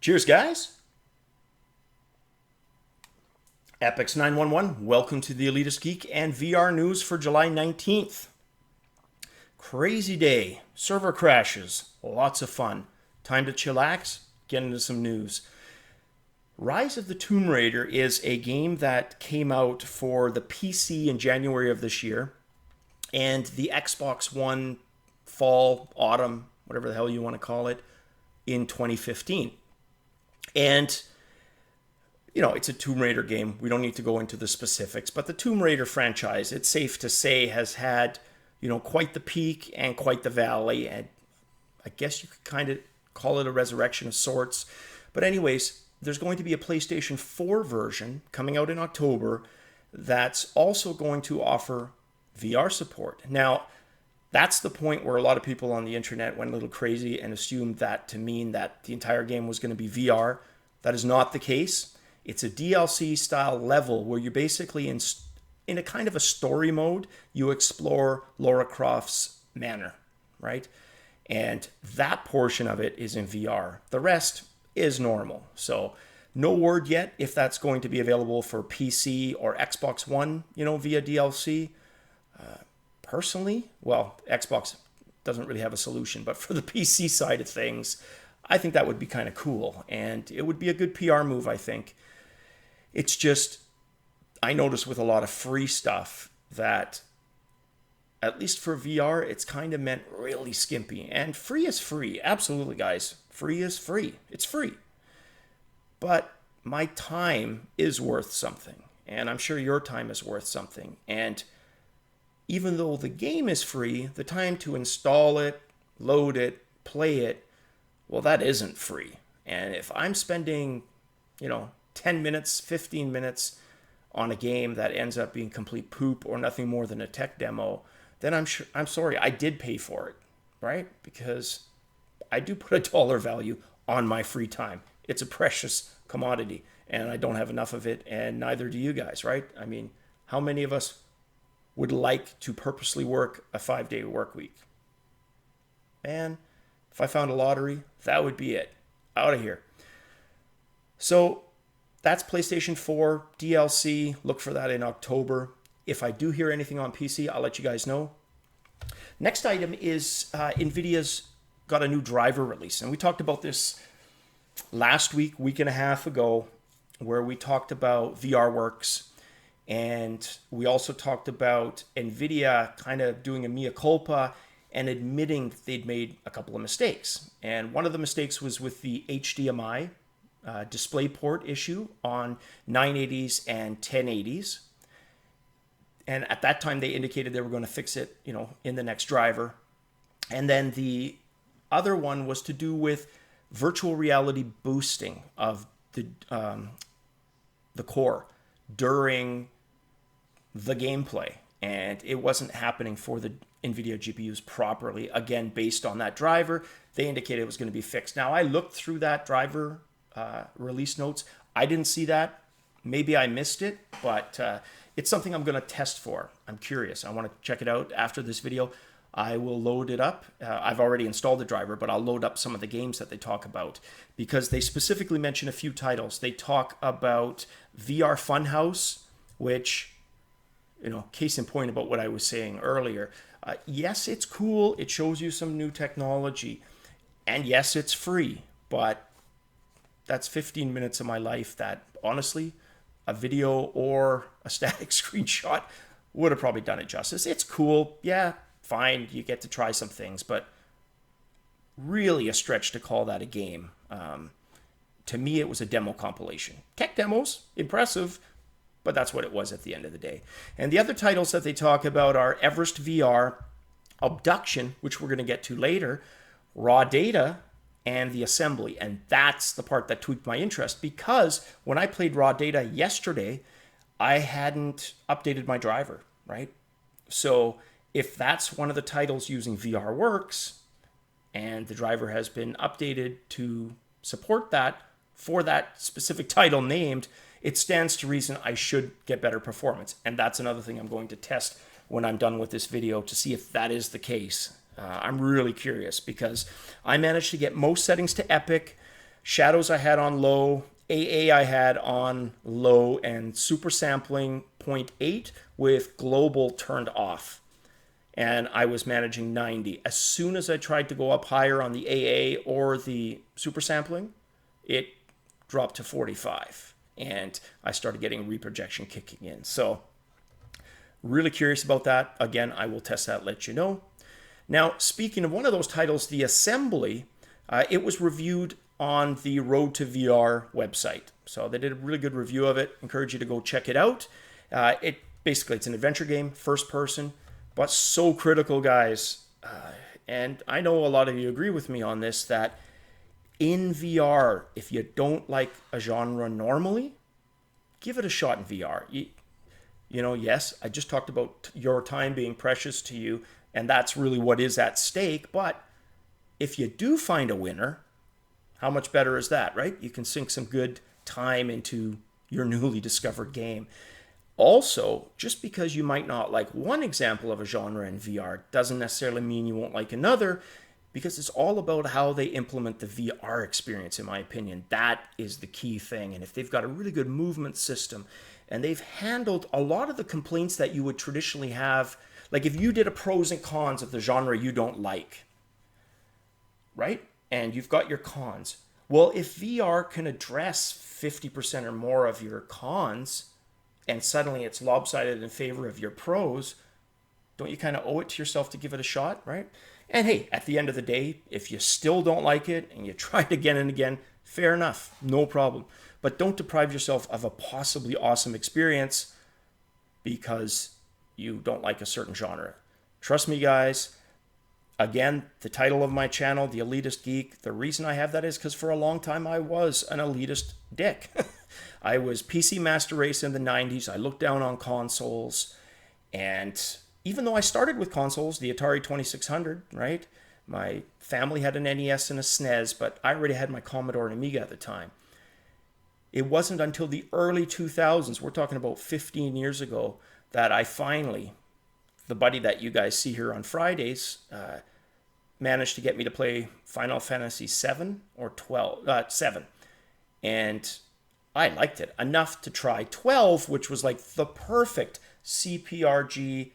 Cheers, guys. Epix 911, welcome to the Elitist Geek and VR news for July 19th. Crazy day, server crashes, lots of fun. Time to chillax, get into some news. Rise of the Tomb Raider is a game that came out for the PC in January of this year, and the Xbox One fall, autumn, whatever the hell you want to call it, in 2015. And you know, it's a Tomb Raider game. We don't need to go into the specifics, but the Tomb Raider franchise, it's safe to say, has had, quite the peak and quite the valley. And I guess you could kind of call it a resurrection of sorts. But anyways, there's going to be a PlayStation 4 version coming out in October that's also going to offer VR support. Now, that's the point where a lot of people on the internet went a little crazy and assumed that to mean that the entire game was going to be VR. That is not the case. It's a DLC style level where you're basically in a kind of a story mode. You explore Lara Croft's manor, right? And that portion of it is in VR. The rest is normal. So no word yet if that's going to be available for PC or Xbox One, via DLC. Personally, well, Xbox doesn't really have a solution, but for the PC side of things, I think that would be kind of cool. And it would be a good PR move, I think. It's just, I notice with a lot of free stuff that, at least for VR, it's kind of meant really skimpy. And free is free. Absolutely, guys. Free is free. It's free. But my time is worth something. And I'm sure your time is worth something. And even though the game is free, the time to install it, load it, play it, well, that isn't free. And if I'm spending, 10 minutes, 15 minutes on a game that ends up being complete poop or nothing more than a tech demo, then I'm sorry, I did pay for it, right? Because I do put a dollar value on my free time. It's a precious commodity, and I don't have enough of it, and neither do you guys, right? I mean, how many of us would like to purposely work a 5-day work week? Man, if I found a lottery, that would be it. Out of here. So that's PlayStation 4 DLC. Look for that in October. If I do hear anything on PC, I'll let you guys know. Next item is Nvidia's got a new driver release. And we talked about this last week and a half ago, where we talked about VRWorks. And we also talked about Nvidia kind of doing a mea culpa and admitting that they'd made a couple of mistakes. And one of the mistakes was with the HDMI DisplayPort issue on 980s and 1080s. And at that time, they indicated they were going to fix it, in the next driver. And then the other one was to do with virtual reality boosting of the core during the gameplay. And it wasn't happening for the NVIDIA GPUs properly. Again, based on that driver, they indicated it was going to be fixed. Now, I looked through that driver release notes. I didn't see that. Maybe I missed it, but it's something I'm going to test for. I'm curious. I want to check it out after this video. I will load it up. I've already installed the driver, but I'll load up some of the games that they talk about, because they specifically mention a few titles. They talk about VR Funhouse, which, case in point about what I was saying earlier. Yes, it's cool. It shows you some new technology. And yes, it's free, but that's 15 minutes of my life that, honestly, a video or a static screenshot would have probably done it justice. It's cool. Yeah, fine. You get to try some things, but really a stretch to call that a game. To me, it was a demo compilation. Tech demos, impressive, but that's what it was at the end of the day. And the other titles that they talk about are Everest VR, Obduction, which we're going to get to later, Raw Data, and the assembly. And that's the part that tweaked my interest, because when I played Raw Data yesterday, I hadn't updated my driver, right? So if that's one of the titles using VRWorks and the driver has been updated to support that for that specific title named, it stands to reason I should get better performance. And that's another thing I'm going to test when I'm done with this video to see if that is the case. I'm really curious because I managed to get most settings to epic, Shadows I had on low, AA I had on low, and super sampling 0.8 with global turned off. And I was managing 90. As soon as I tried to go up higher on the AA or the super sampling, it dropped to 45. And I started getting reprojection kicking in. So really curious about that. Again, I will test that, let you know. Now, speaking of one of those titles, The Assembly, it was reviewed on the Road to VR website. So they did a really good review of it. Encourage you to go check it out. It's an adventure game, first person, but so critical, guys. And I know a lot of you agree with me on this, that in VR, if you don't like a genre normally, give it a shot in VR. You know, yes, I just talked about your time being precious to you, and that's really what is at stake. But if you do find a winner, how much better is that, right? You can sink some good time into your newly discovered game. Also, just because you might not like one example of a genre in VR doesn't necessarily mean you won't like another, because it's all about how they implement the VR experience, in my opinion. That is the key thing. And if they've got a really good movement system and they've handled a lot of the complaints that you would traditionally have, like if you did a pros and cons of the genre you don't like, right? And you've got your cons. Well, if VR can address 50% or more of your cons, and suddenly it's lopsided in favor of your pros, don't you kind of owe it to yourself to give it a shot, right? And hey, at the end of the day, if you still don't like it and you try it again and again, fair enough, no problem. But don't deprive yourself of a possibly awesome experience because you don't like a certain genre. Trust me, guys. Again, the title of my channel, The Elitist Geek, the reason I have that is because for a long time I was an elitist dick. I was PC Master Race in the 90s. I looked down on consoles. And even though I started with consoles, the Atari 2600, right? My family had an NES and a SNES, but I already had my Commodore and Amiga at the time. It wasn't until the early 2000s, we're talking about 15 years ago, that I finally, the buddy that you guys see here on Fridays, managed to get me to play Final Fantasy 7 or 7. And I liked it enough to try 12, which was like the perfect CPRG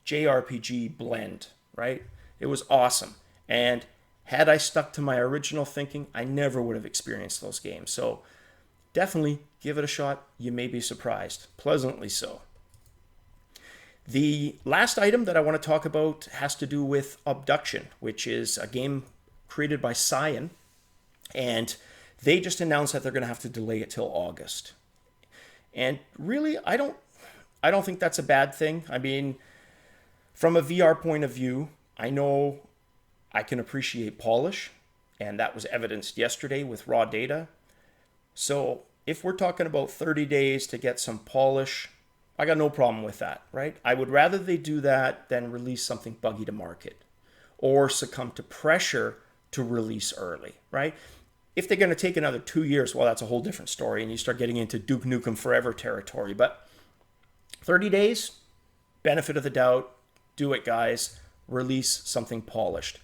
JRPG blend, right? It was awesome. And had I stuck to my original thinking, I never would have experienced those games. So definitely give it a shot. You may be surprised, pleasantly so. The last item that I want to talk about has to do with Obduction, which is a game created by Cyan. And they just announced that they're going to have to delay it till August. And really, I don't think that's a bad thing. I mean, from a VR point of view, I know I can appreciate polish, and that was evidenced yesterday with raw data. So if we're talking about 30 days to get some polish, I got no problem with that, right? I would rather they do that than release something buggy to market or succumb to pressure to release early, right? If they're going to take another 2 years, well, that's a whole different story, and you start getting into Duke Nukem Forever territory. But 30 days, benefit of the doubt, do it, guys. Release something polished.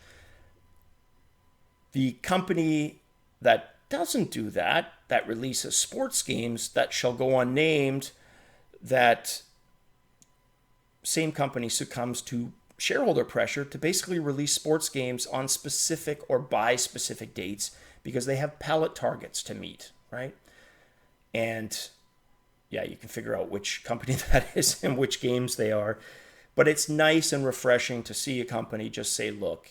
The company that doesn't do that, that releases sports games that shall go unnamed, that same company succumbs to shareholder pressure to basically release sports games on specific or by specific dates because they have pallet targets to meet, right? And yeah, you can figure out which company that is and which games they are. But it's nice and refreshing to see a company just say, look,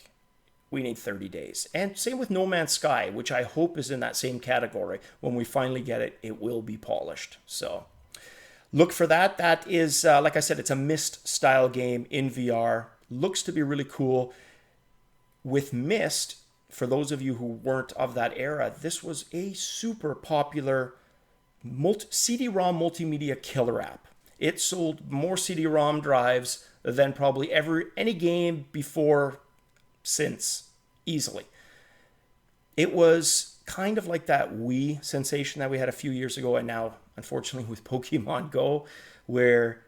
we need 30 days. And same with No Man's Sky, which I hope is in that same category. When we finally get it, it will be polished. So look for that. That is, like I said, it's a Myst style game in VR. Looks to be really cool. With Myst, for those of you who weren't of that era, this was a super popular CD-ROM multimedia killer app. It sold more CD-ROM drives than probably any game before, since, easily. It was kind of like that Wii sensation that we had a few years ago, and now, unfortunately, with Pokemon Go, where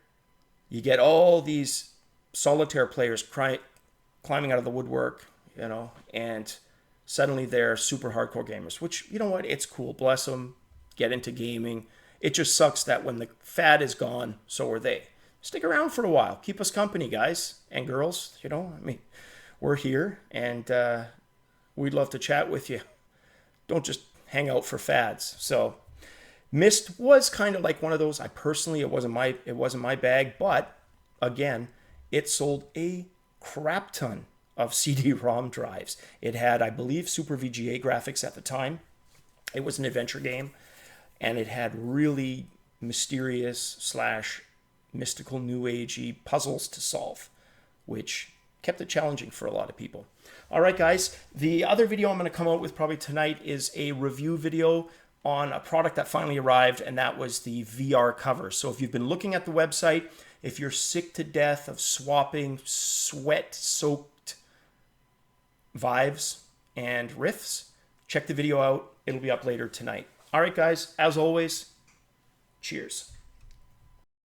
you get all these solitaire players climbing out of the woodwork, and suddenly they're super hardcore gamers, which, you know what, it's cool. Bless them. Get into gaming. It just sucks that when the fad is gone, so are they. Stick around for a while. Keep us company, guys and girls. You know, I mean, we're here, and we'd love to chat with you. Don't just hang out for fads. So Myst was kind of like one of those. I personally, it wasn't my bag, but again, it sold a crap ton of CD-ROM drives. It had, I believe, Super VGA graphics at the time. It was an adventure game, and it had really mysterious / mystical new agey puzzles to solve, which kept it challenging for a lot of people. All right, guys, the other video I'm going to come out with probably tonight is a review video on a product that finally arrived, and that was the VR cover. So if you've been looking at the website, if you're sick to death of swapping sweat-soaked Vives and Rifts, check the video out. It'll be up later tonight. All right, guys, as always, cheers.